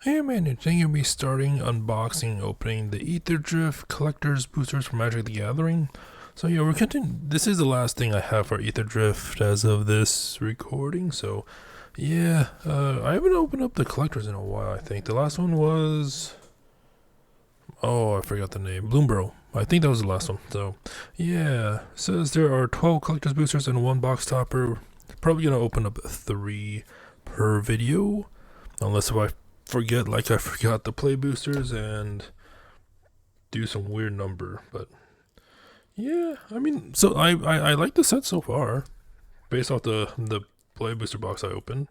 Hey man, today you'll be starting unboxing and opening the Aetherdrift collector's boosters for Magic the Gathering. So yeah, we're continuing. This is the last thing I have for Aetherdrift as of this recording. So yeah, I haven't opened up the collectors in a while. I think the last one was, oh, I forgot the name, Bloombro. I think that was the last one. So yeah, it says there are 12 collector's boosters and one box topper. Probably gonna open up 3 per video, unless if I forget, like I forgot the play boosters and do some weird number. But yeah, I mean, so I like the set so far based off the play booster box I opened.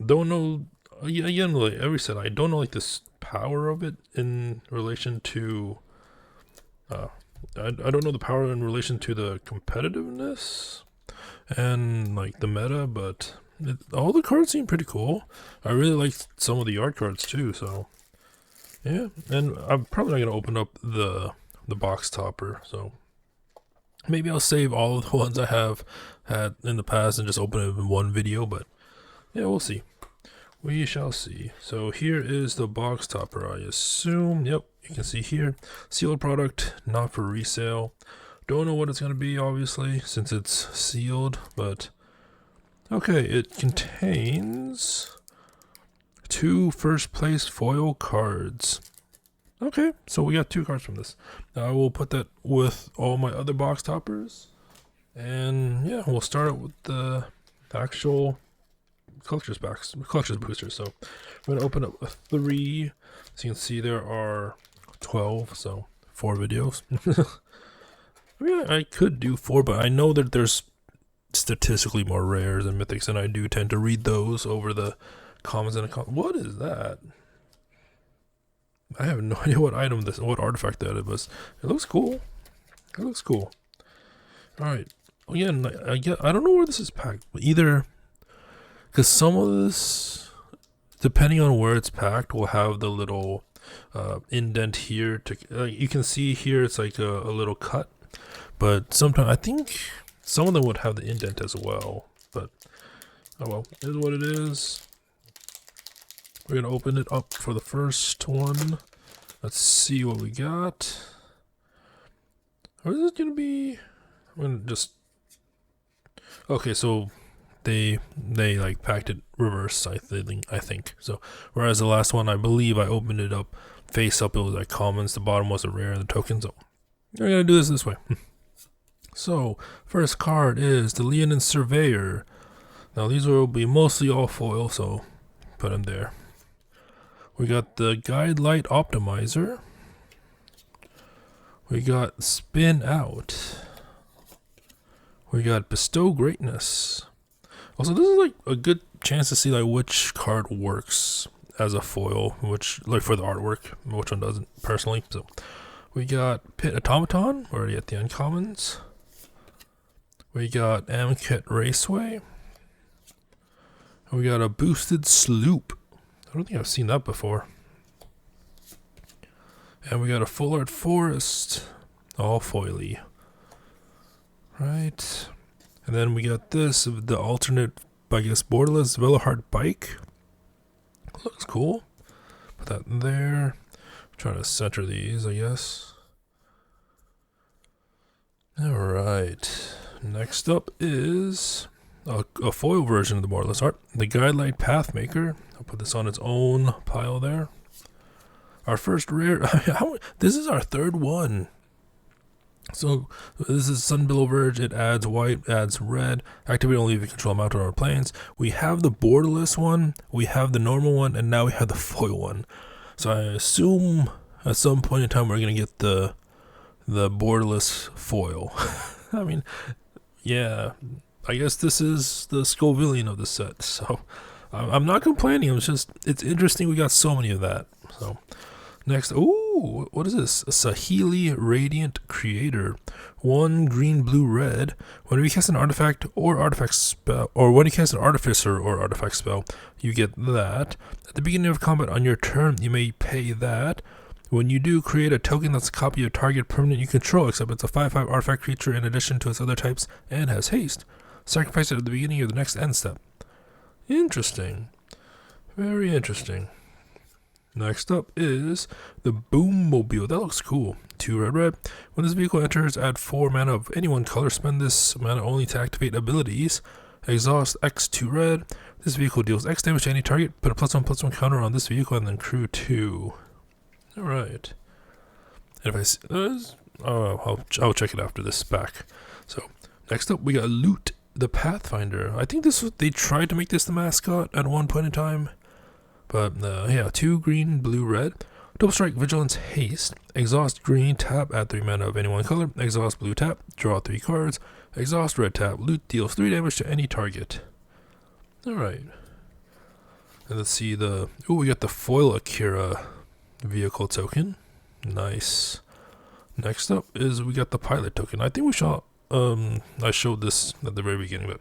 Don't know, yeah, again, like every set, I don't know like this power of it in relation to I don't know the power in relation to the competitiveness and like the meta, but all the cards seem pretty cool. I really like some of the art cards too, so yeah. And I'm probably not gonna open up the box topper, so maybe I'll save all of the ones I have had in the past and just open it in one video. But yeah, we'll see. We shall see. So here is the box topper, I assume. Yep, you can see here, sealed product, not for resale. Don't know what it's gonna be, obviously, since it's sealed, but okay, it contains 2 first place foil cards. Okay, so we got 2 cards from this. I will put that with all my other box toppers. And yeah, we'll start it with the actual collector's boosters. So I'm gonna open up 3. So you can see there are 12, so 4 videos. I mean, I could do 4, but I know that there's statistically more rares and mythics, and I do tend to read those over the commons and what is that? I have no idea what what artifact that was. It looks cool. It looks cool. All right. Again, I don't know where this is packed. Either because some of this, depending on where it's packed, will have the little indent here. To you can see here, it's like a little cut. But sometimes I think some of them would have the indent as well. But oh well, it is what it is. We're gonna open it up for the first one. Let's see what we got. Or is it gonna be? I'm gonna just. Okay, so they like packed it reverse. I think so. Whereas the last one, I believe I opened it up face up. It was like commons. The bottom was a rare and the token. So we're gonna do this way. So first card is the Leonin Surveyor. Now these will be mostly all foil, so put them there. We got the Guide Light Optimizer. We got Spin Out. We got Bestow Greatness. Also, this is like a good chance to see like which card works as a foil, which like for the artwork, which one doesn't personally. So we got Pit Automaton, already at the uncommons. We got Amket Raceway. We got a Boosted Sloop. I don't think I've seen that before. And we got a Full Art Forest, all foily. Right. And then we got this, the alternate, I guess, borderless Veloheart Bike. Looks cool. Put that in there. I'm trying to center these, I guess. Alright. Next up is a foil version of the borderless art, the Guidelight Pathmaker. I'll put this on its own pile there. Our first rare. This is our 3rd one. So this is Sunbillow Verge. It adds white, adds red. Activate only if you control a mountain or planes. We have the borderless one, we have the normal one, and now we have the foil one. So I assume at some point in time we're gonna get the borderless foil. I mean, yeah. I guess this is the Scovillian of the set, so I'm not complaining. It's interesting we got so many of that. So next, ooh, what is this? A Saheeli Radiant Creator. 1 green, blue, red. When you cast an artifact or artifact spell, or when you cast an artificer or artifact spell, you get that. At the beginning of combat on your turn, you may pay that. When you do, create a token that's a copy of target permanent you control, except it's a 5/5 artifact creature in addition to its other types and has haste. Sacrifice it at the beginning of the next end step. Interesting. Very interesting. Next up is the Boom Mobile. That looks cool. 2 red. When this vehicle enters, add 4 mana of any one color. Spend this mana only to activate abilities. Exhaust X 2 red. This vehicle deals X damage to any target. Put a +1/+1 counter on this vehicle and then crew 2. Alright. And if I see, I'll check it after this back. So, next up we got Loot the Pathfinder. I think they tried to make this the mascot at one point in time. But yeah, 2 green, blue, red. Double strike, vigilance, haste. Exhaust green, tap, add 3 mana of any one color. Exhaust blue, tap, draw 3 cards. Exhaust red, tap, loot, deals 3 damage to any target. Alright. And let's see we got the foil Akira vehicle token. Nice. Next up is we got the pilot token. I think I showed this at the very beginning, but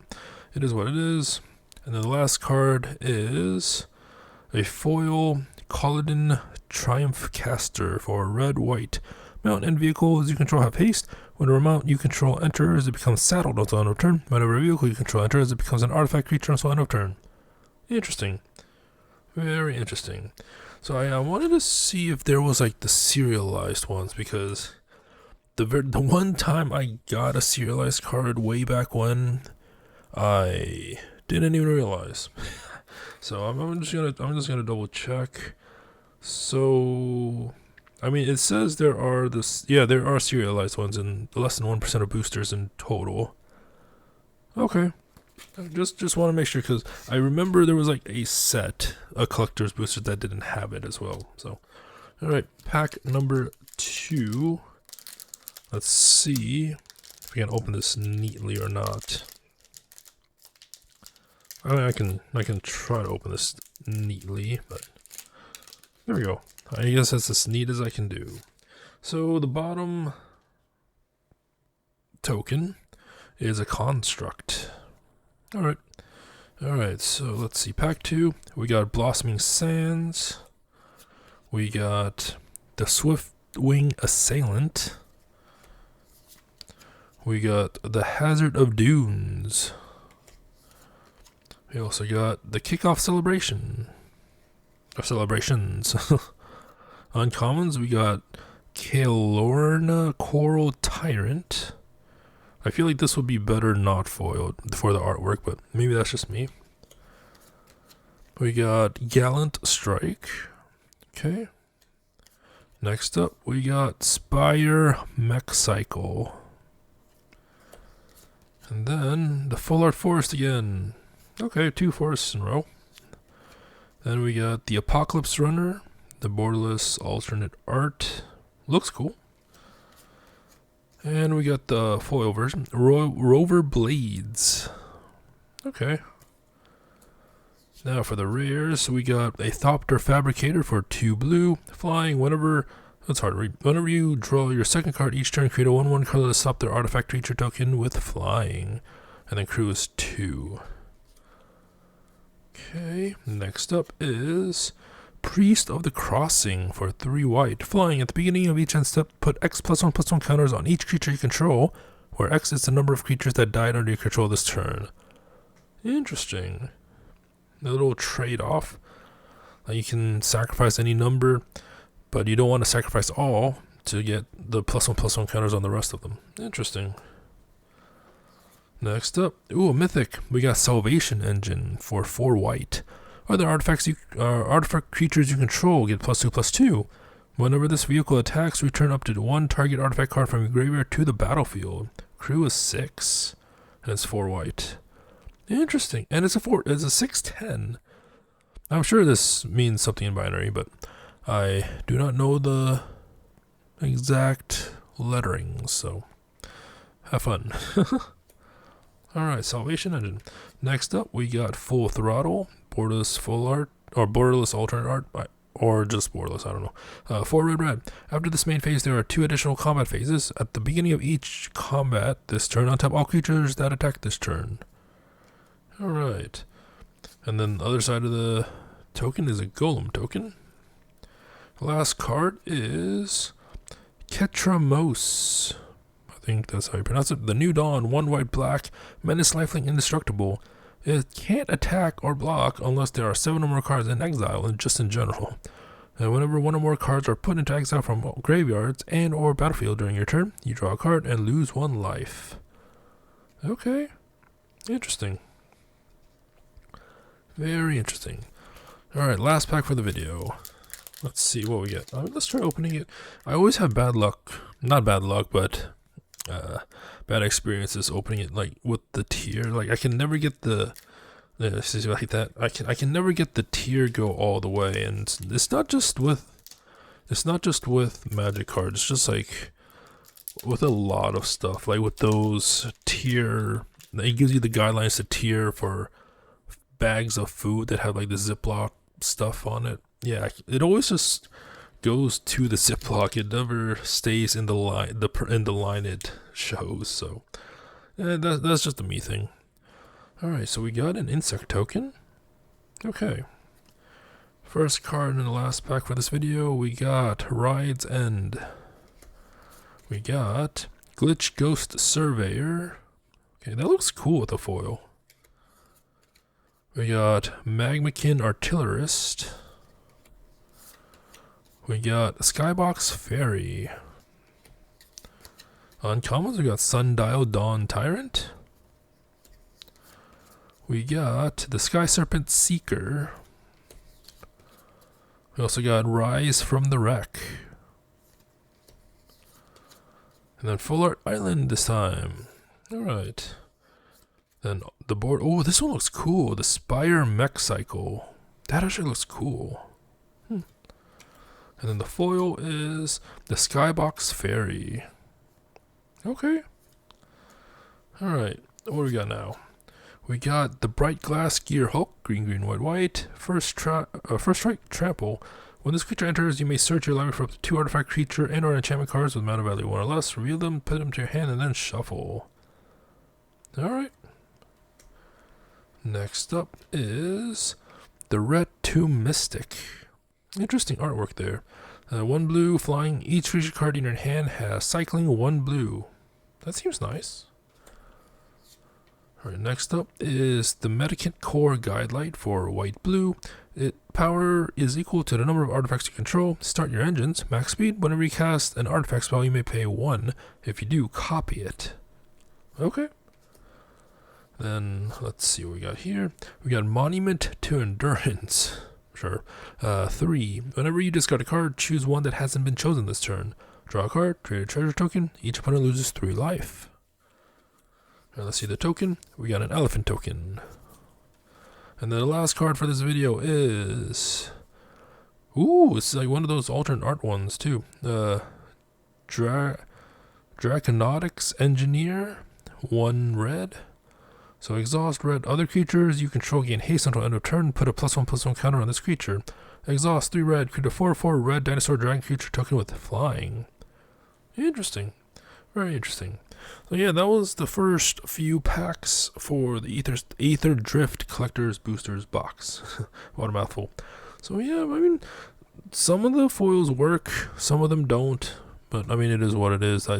it is what it is. And then the last card is a foil Culloden Triumph Caster for red-white. Mount and vehicles you control have haste. Whenever a mount you control enters, it becomes saddled until end of turn. Whenever a vehicle you control enters, it becomes an artifact creature until end of turn. Interesting. Very interesting. So I wanted to see if there was like the serialized ones, because the one time I got a serialized card way back when, I didn't even realize. So I'm just gonna double check. So I mean, it says there are serialized ones and less than 1% of boosters in total. Okay. I just want to make sure, because I remember there was like a collector's booster that didn't have it as well. So, alright, pack number 2. Let's see if we can open this neatly or not. I mean, I can try to open this neatly, but there we go. I guess that's as neat as I can do. So the bottom token is a construct. Alright, so let's see. Pack 2, we got Blossoming Sands. We got the Swift Wing Assailant. We got the Hazard of Dunes. We also got the Kickoff Celebration. Or Celebrations. Uncommons, we got Kaelorna Coral Tyrant. I feel like this would be better not foiled for the artwork, but maybe that's just me. We got Gallant Strike. Okay. Next up, we got Spire Mech Cycle. And then the Full Art Forest again. Okay, 2 forests in a row. Then we got the Apocalypse Runner, the borderless alternate art. Looks cool. And we got the foil version, Rover Blades. Okay. Now for the rares, we got a Thopter Fabricator for 2 blue, flying whenever. That's hard to read. Whenever you draw your second card each turn, create a 1/1 colorless Thopter artifact creature token with flying, and then crew is 2. Okay. Next up is Priest of the Crossing for 3 white. Flying, at the beginning of each end step, put X +1/+1 counters on each creature you control, where X is the number of creatures that died under your control this turn. Interesting. A little trade-off. You can sacrifice any number, but you don't want to sacrifice all to get the +1/+1 counters on the rest of them. Interesting. Next up, a mythic. We got Salvation Engine for 4 white. Other artifact creatures you control get +2/+2. Whenever this vehicle attacks, return up to 1 target artifact card from your graveyard to the battlefield. Crew is 6, and it's 4 white. Interesting, and it's a 6/10. I'm sure this means something in binary, but I do not know the exact lettering, so have fun. Alright, Salvation Engine. Next up, we got Full Throttle, borderless full art, or borderless alternate art, or just borderless, I don't know. 4 red. After this main phase, there are 2 additional combat phases. At the beginning of each combat this turn, untap all creatures that attack this turn. Alright. And then the other side of the token is a Golem token. The last card is Ketramos. I think that's how you pronounce it. The New Dawn, 1 white black, Menace Lifelink Indestructible. It can't attack or block unless there are 7 or more cards in exile, and just in general. And whenever one or more cards are put into exile from graveyards and or battlefield during your turn, you draw a card and lose 1 life. Okay. Interesting. Very interesting. Alright, last pack for the video. Let's see what we get. Let's try opening it. I always have bad luck. Not bad luck, but bad experiences opening it, like with the tier. Like I can never get the like that. I can never get the tier go all the way, and it's not just with Magic cards. It's just like with a lot of stuff. Like with those tier, it gives you the guidelines to tier for bags of food that have like the Ziploc stuff on it. Yeah, it always just goes to the Ziploc. It never stays in the line. In the line it shows. So that's just a me thing. All right, so we got an insect token. Okay. First card in the last pack for this video, we got Ride's End. We got Glitch Ghost Surveyor. Okay, that looks cool with the foil. We got Magmakin Artillerist. We got Skybox Fairy. Uncommons, we got Sundial Dawn Tyrant. We got the Sky Serpent Seeker. We also got Rise from the Wreck. And then Full Art Island this time. Alright. Then the board. Oh, this one looks cool. The Spire Mech Cycle. That actually looks cool. And then the foil is the Skybox Fairy. Okay. Alright. What do we got now? We got the Bright Glass Gear Hulk. Green, green, white, white. First strike, trample. When this creature enters, you may search your library for up to 2 artifact creature and or enchantment cards with mana value 1 or less. Reveal them, put them to your hand, and then shuffle. Alright. Next up is the Red Tomb Mystic. Interesting artwork there. 1 blue, flying. Each creature card in your hand has cycling 1 blue. That seems nice. Alright, next up is the Medikit Core Guidelight for white-blue. Power is equal to the number of artifacts you control. Start your engines. Max speed. Whenever you cast an artifact spell, you may pay 1. If you do, copy it. Okay. Then, let's see what we got here. We got Monument to Endurance. Sure. 3. Whenever you discard a card, choose one that hasn't been chosen this turn. Draw a card, trade a treasure token. Each opponent loses 3 life. Now let's see the token. We got an elephant token. And then the last card for this video is... Ooh, it's like one of those alternate art ones too. Draconautics Engineer. 1 red. So exhaust red. Other creatures you control gain haste until end of turn. Put a +1/+1 counter on this creature. Exhaust 3 red. Create a 4/4 red dinosaur dragon creature token with flying. Interesting. Very interesting. So yeah, that was the first few packs for the Aetherdrift Collector's Boosters box. What a mouthful. So yeah, I mean, some of the foils work, some of them don't. But I mean, it is what it is. I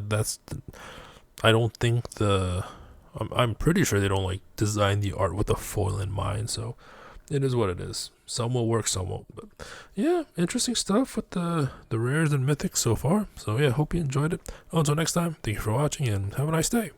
don't think I'm pretty sure they don't like design the art with the foil in mind, so it is what it is. Some will work, some won't. But yeah, interesting stuff with the rares and mythics so far. So yeah, hope you enjoyed it. Until next time, thank you for watching and have a nice day.